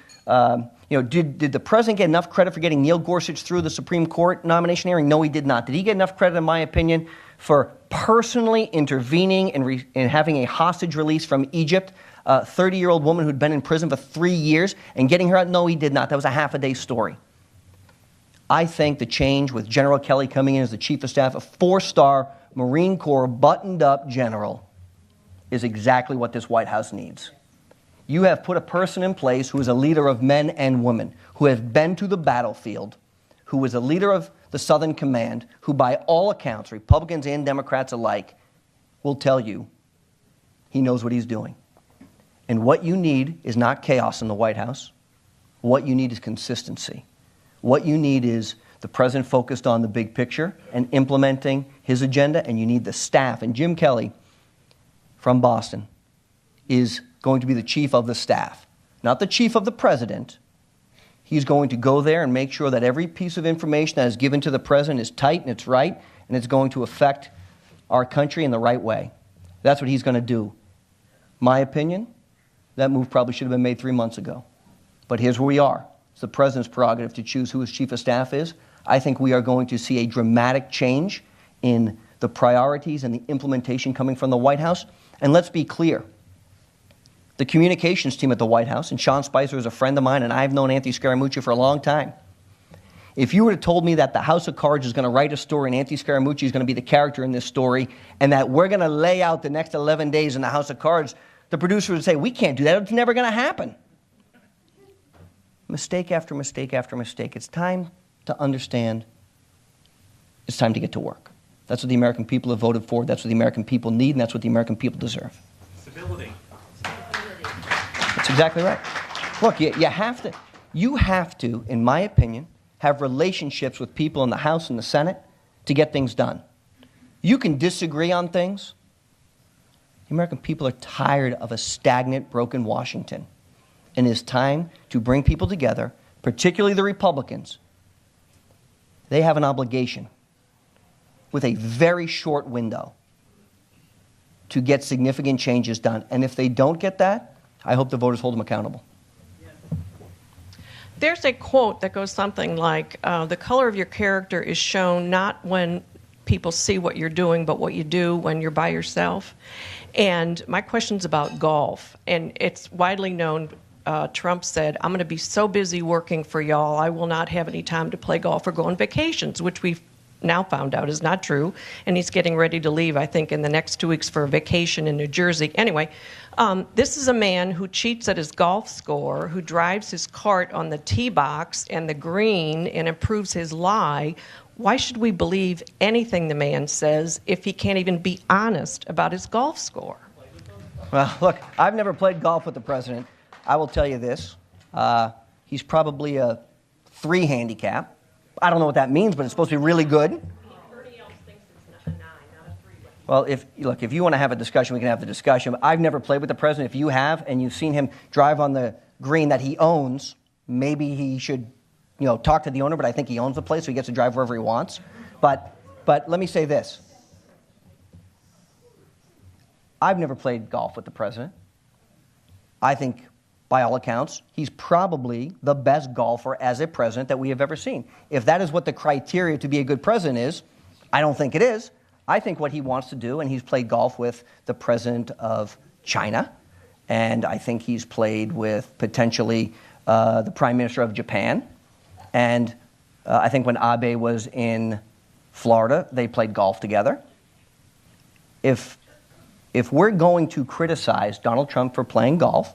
Did the president get enough credit for getting Neil Gorsuch through the Supreme Court nomination hearing? No, he did not. Did he get enough credit, in my opinion, for personally intervening and having a hostage release from Egypt, a 30-year-old woman who'd been in prison for 3 years, and getting her out? No, he did not. That was a half-a-day story. I think the change with General Kelly coming in as the chief of staff, a 4-star Marine Corps buttoned-up general, is exactly what this White House needs. You have put a person in place who is a leader of men and women, who has been to the battlefield, who is a leader of the Southern Command, who by all accounts, Republicans and Democrats alike, will tell you he knows what he's doing. And what you need is not chaos in the White House. What you need is consistency. What you need is the president focused on the big picture and implementing his agenda, and you need the staff. And Jim Kelly from Boston is going to be the chief of the staff, not the chief of the president. He's going to go there and make sure that every piece of information that is given to the president is tight and it's right, and it's going to affect our country in the right way. That's what he's going to do. My opinion, that move probably should have been made 3 months ago. But here's where we are. It's the president's prerogative to choose who his chief of staff is. I think we are going to see a dramatic change in the priorities and the implementation coming from the White House. And let's be clear. The communications team at the White House, and Sean Spicer is a friend of mine, and I've known Anthony Scaramucci for a long time. If you would have told me that the House of Cards is going to write a story and Anthony Scaramucci is going to be the character in this story, and that we're going to lay out the next 11 days in the House of Cards, the producer would say, we can't do that. It's never going to happen. Mistake after mistake after mistake. It's time to understand. It's time to get to work. That's what the American people have voted for. That's what the American people need, and that's what the American people deserve. Stability. That's exactly right. Look, you have to, in my opinion, have relationships with people in the House and the Senate to get things done. You can disagree on things. The American people are tired of a stagnant, broken Washington. And it's time to bring people together, particularly the Republicans. They have an obligation with a very short window to get significant changes done. And if they don't get that, I hope the voters hold them accountable. There's a quote that goes something like, the color of your character is shown not when people see what you're doing, but what you do when you're by yourself. And my question's about golf. And it's widely known, Trump said, I'm going to be so busy working for y'all, I will not have any time to play golf or go on vacations, which we've now found out is not true. And he's getting ready to leave, I think, in the next 2 weeks for a vacation in New Jersey. Anyway, this is a man who cheats at his golf score, who drives his cart on the tee box and the green and improves his lie. Why should we believe anything the man says if he can't even be honest about his golf score? Well, look, I've never played golf with the president. I will tell you this. He's probably a 3 handicap. I don't know what that means, but it's supposed to be really good. Everybody else thinks it's a 9, not a 3. Well, if you want to have a discussion, we can have the discussion. But I've never played with the president. If you have, and you've seen him drive on the green that he owns, maybe he should, talk to the owner. But I think he owns the place, so he gets to drive wherever he wants. But let me say this: I've never played golf with the president. I think, by all accounts, he's probably the best golfer as a president that we have ever seen. If that is what the criteria to be a good president is, I don't think it is. I think what he wants to do, and he's played golf with the president of China, and I think he's played with potentially the prime minister of Japan, and I think when Abe was in Florida, they played golf together. If we're going to criticize Donald Trump for playing golf,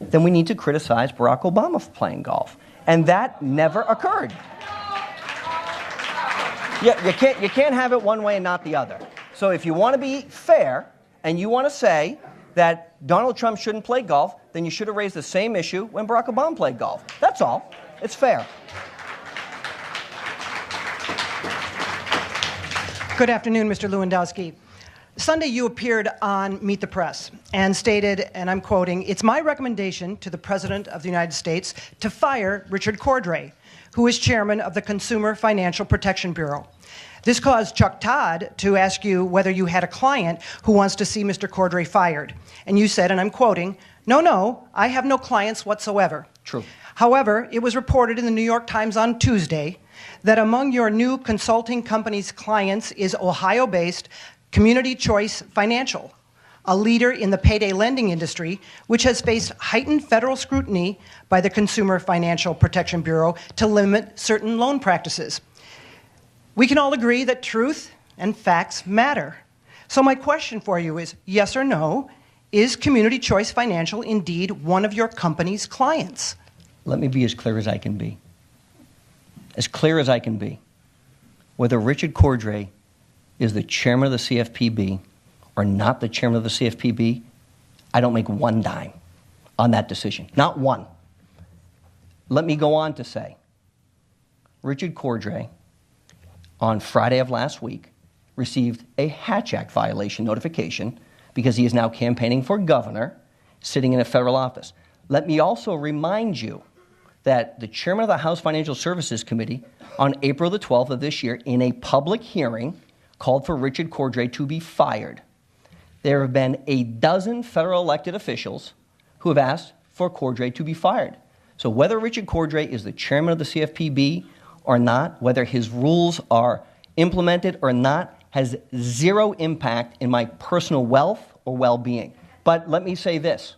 then we need to criticize Barack Obama for playing golf. And that never occurred. Yeah, you can't have it one way and not the other. So if you want to be fair and you want to say that Donald Trump shouldn't play golf, then you should have raised the same issue when Barack Obama played golf. That's all. It's fair. Good afternoon, Mr. Lewandowski. Sunday, you appeared on Meet the Press and stated, and I'm quoting, "It's my recommendation to the President of the United States to fire Richard Cordray, who is chairman of the Consumer Financial Protection Bureau." This caused Chuck Todd to ask you whether you had a client who wants to see Mr. Cordray fired. And you said, and I'm quoting, no, I have no clients whatsoever." True. However, it was reported in the New York Times on Tuesday that among your new consulting company's clients is Ohio-based Community Choice Financial, a leader in the payday lending industry, which has faced heightened federal scrutiny by the Consumer Financial Protection Bureau to limit certain loan practices. We can all agree that truth and facts matter. So my question for you is, yes or no, is Community Choice Financial indeed one of your company's clients? Let me be as clear as I can be. As clear as I can be. Whether Richard Cordray is the chairman of the CFPB or not the chairman of the CFPB, I don't make one dime on that decision. Not one. Let me go on to say, Richard Cordray, on Friday of last week, received a Hatch Act violation notification because he is now campaigning for governor, sitting in a federal office. Let me also remind you that the chairman of the House Financial Services Committee on April the 12th of this year, in a public hearing, called for Richard Cordray to be fired. There have been a dozen federal elected officials who have asked for Cordray to be fired. So whether Richard Cordray is the chairman of the CFPB or not, whether his rules are implemented or not, has zero impact in my personal wealth or well-being. But let me say this.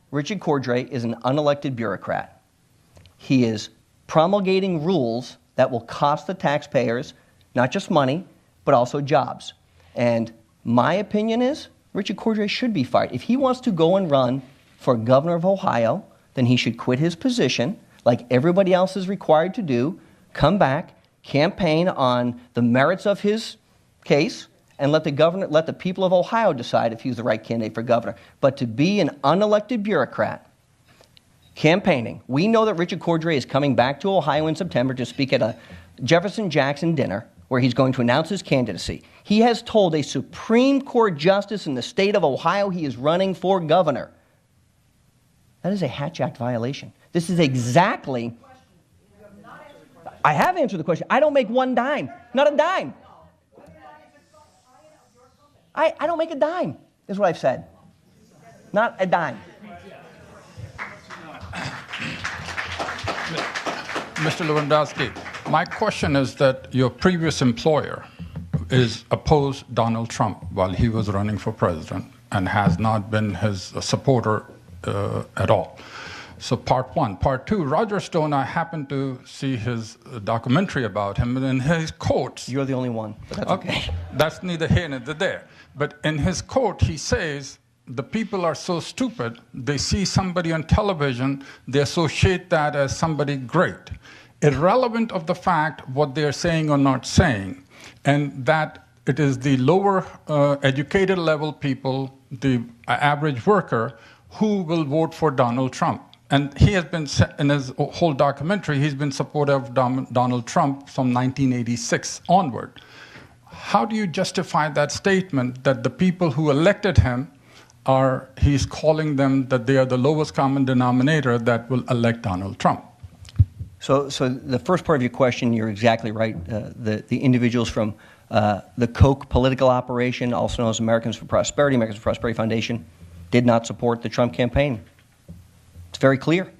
Richard Cordray is an unelected bureaucrat. He is promulgating rules that will cost the taxpayers not just money, but also jobs. And my opinion is Richard Cordray should be fired. If he wants to go and run for governor of Ohio, then he should quit his position like everybody else is required to do, come back, campaign on the merits of his case, and let the people of Ohio decide if he's the right candidate for governor. But to be an unelected bureaucrat campaigning, we know that Richard Cordray is coming back to Ohio in September to speak at a Jefferson Jackson dinner where he's going to announce his candidacy. He has told a Supreme Court justice in the state of Ohio he is running for governor. That is a Hatch Act violation. This is exactly... I have answered the question. I don't make one dime. Not a dime. I don't make a dime, is what I've said. Not a dime. Mr. Lewandowski, my question is that your previous employer is opposed Donald Trump while he was running for president and has not been his supporter at all. So part one. Part two, Roger Stone, I happened to see his documentary about him, and in his quotes... You're the only one, but that's okay. That's neither here nor there. But in his quote, he says, the people are so stupid, they see somebody on television, they associate that as somebody great, irrelevant of the fact what they're saying or not saying, and that it is the lower educated level people, the average worker, who will vote for Donald Trump. And he has been, in his whole documentary, he's been supportive of Donald Trump from 1986 onward. How do you justify that statement that the people who elected him he's calling them that they are the lowest common denominator that will elect Donald Trump? So the first part of your question, you're exactly right. The individuals from the Koch political operation, also known as Americans for Prosperity Foundation, did not support the Trump campaign. It's very clear.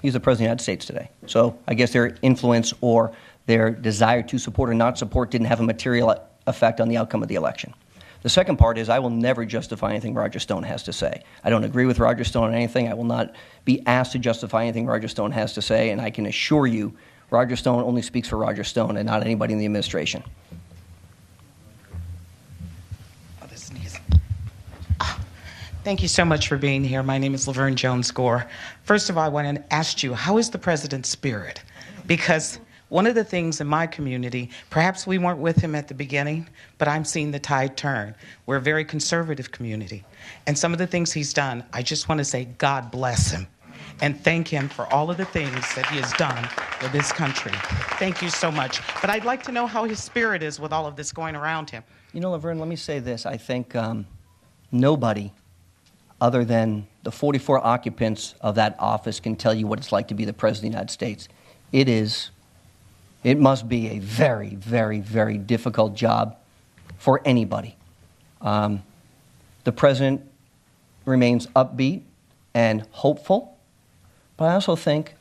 He's the President of the United States today. So I guess their influence or their desire to support or not support didn't have a material effect on the outcome of the election. The second part is I will never justify anything Roger Stone has to say. I don't agree with Roger Stone on anything. I will not be asked to justify anything Roger Stone has to say, and I can assure you Roger Stone only speaks for Roger Stone and not anybody in the administration. Thank you so much for being here. My name is Laverne Jones-Gore. First of all, I want to ask you, how is the president's spirit? Because one of the things in my community, perhaps we weren't with him at the beginning, but I'm seeing the tide turn. We're a very conservative community. And some of the things he's done, I just want to say God bless him and thank him for all of the things that he has done for this country. Thank you so much. But I'd like to know how his spirit is with all of this going around him. You know, Laverne, let me say this. I think nobody other than the 44 occupants of that office can tell you what it's like to be the President of the United States. It must be a very, very, very difficult job for anybody. The President remains upbeat and hopeful, but I also think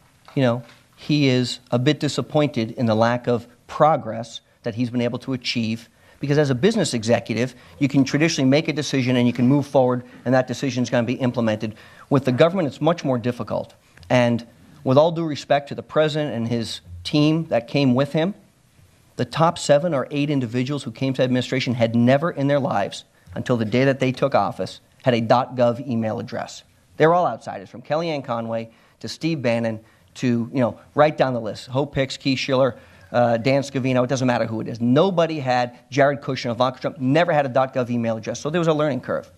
he is a bit disappointed in the lack of progress that he's been able to achieve. Because as a business executive, you can traditionally make a decision and you can move forward, and that decision is going to be implemented. With the government, it's much more difficult. And with all due respect to the president and his team that came with him, the top 7 or 8 individuals who came to administration had never in their lives, until the day that they took office, had a .gov email address. They're all outsiders, from Kellyanne Conway to Steve Bannon to, right down the list. Hope Hicks, Keith Schiller, Dan Scavino, it doesn't matter who it is. Nobody had, Jared Kushner, Ivanka Trump, never had a .gov email address. So there was a learning curve.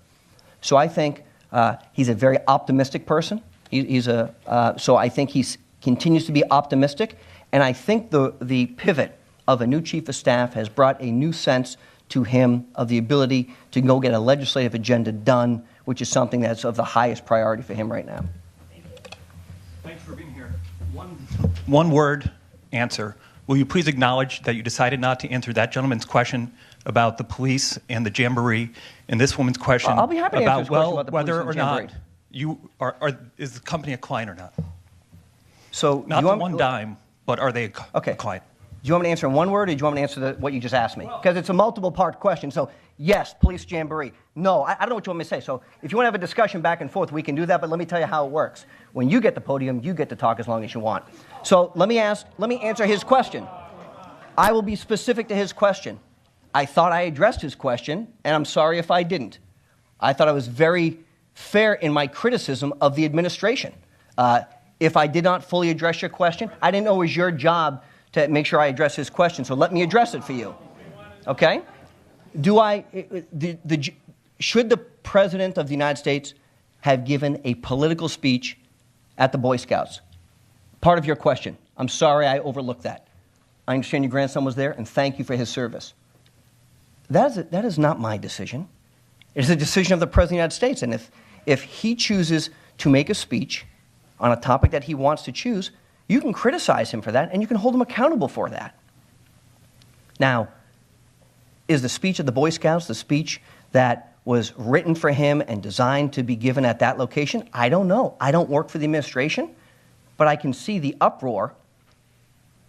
So I think he's a very optimistic person. So I think he continues to be optimistic. And I think the pivot of a new chief of staff has brought a new sense to him of the ability to go get a legislative agenda done, which is something that's of the highest priority for him right now. Thanks for being here. One word answer. Will you please acknowledge that you decided not to answer that gentleman's question about the police and the jamboree, and this woman's question I'll be happy to answer his question about the whether police or and jamboree. not you is the company a client or not? So Not the one dime, but are they a client? Do you want me to answer in one word, or do you want me to answer what you just asked me? Because it's a multiple-part question. So, yes, police jamboree. No, I don't know what you want me to say. So if you want to have a discussion back and forth, we can do that, but let me tell you how it works. When you get the podium, you get to talk as long as you want. So let me answer his question. I will be specific to his question. I thought I addressed his question, and I'm sorry if I didn't. I thought I was very fair in my criticism of the administration. If I did not fully address your question, I didn't know it was your job to make sure I address his question, so let me address it for you. Okay? Should the President of the United States have given a political speech at the Boy Scouts? Part of your question. I'm sorry I overlooked that. I understand your grandson was there, and thank you for his service. That is not my decision. It is a decision of the President of the United States, and if he chooses to make a speech on a topic that he wants to choose, you can criticize him for that, and you can hold him accountable for that. Now, is the speech of the Boy Scouts the speech that was written for him and designed to be given at that location? I don't know. I don't work for the administration, but I can see the uproar.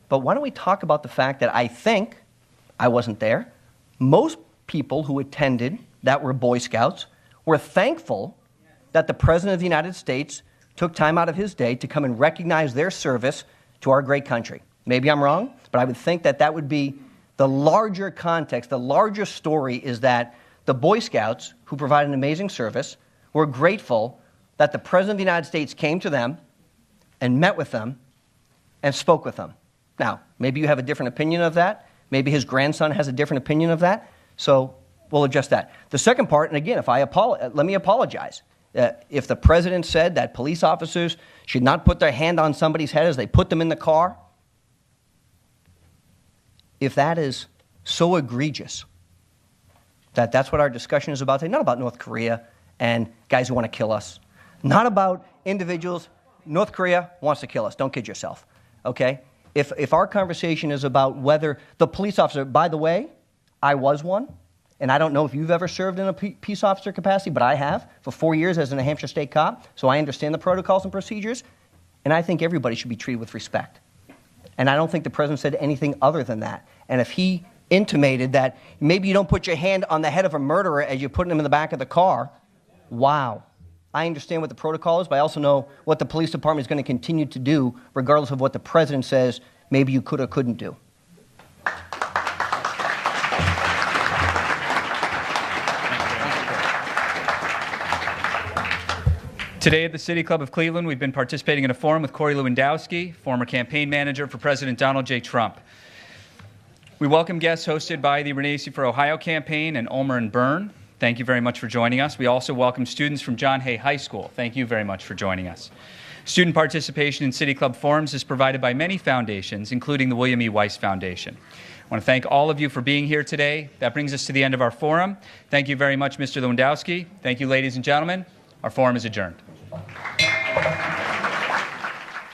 But why don't we talk about the fact that I think, I wasn't there, most people who attended that were Boy Scouts were thankful that the President of the United States took time out of his day to come and recognize their service to our great country. Maybe I'm wrong, but I would think that that would be the larger context, the larger story is that the Boy Scouts, who provide an amazing service, were grateful that the President of the United States came to them and met with them and spoke with them. Now, maybe you have a different opinion of that. Maybe his grandson has a different opinion of that. So we'll adjust that. The second part, and again, let me apologize. If the president said that police officers should not put their hand on somebody's head as they put them in the car, if that is so egregious that that's what our discussion is about today, not about North Korea and guys who want to kill us, not about individuals, North Korea wants to kill us, don't kid yourself, okay? If our conversation is about whether the police officer, by the way, I was one, and I don't know if you've ever served in a peace officer capacity, but I have for 4 years as a New Hampshire state cop, so I understand the protocols and procedures, and I think everybody should be treated with respect. And I don't think the president said anything other than that. And if he intimated that maybe you don't put your hand on the head of a murderer as you're putting him in the back of the car, wow. I understand what the protocol is, but I also know what the police department is going to continue to do regardless of what the president says maybe you could or couldn't do. Today at the City Club of Cleveland, we've been participating in a forum with Corey Lewandowski, former campaign manager for President Donald J. Trump. We welcome guests hosted by the Renaissance for Ohio campaign and Ulmer and Byrne. Thank you very much for joining us. We also welcome students from John Hay High School. Thank you very much for joining us. Student participation in City Club forums is provided by many foundations, including the William E. Weiss Foundation. I want to thank all of you for being here today. That brings us to the end of our forum. Thank you very much, Mr. Lewandowski. Thank you, ladies and gentlemen. Our forum is adjourned.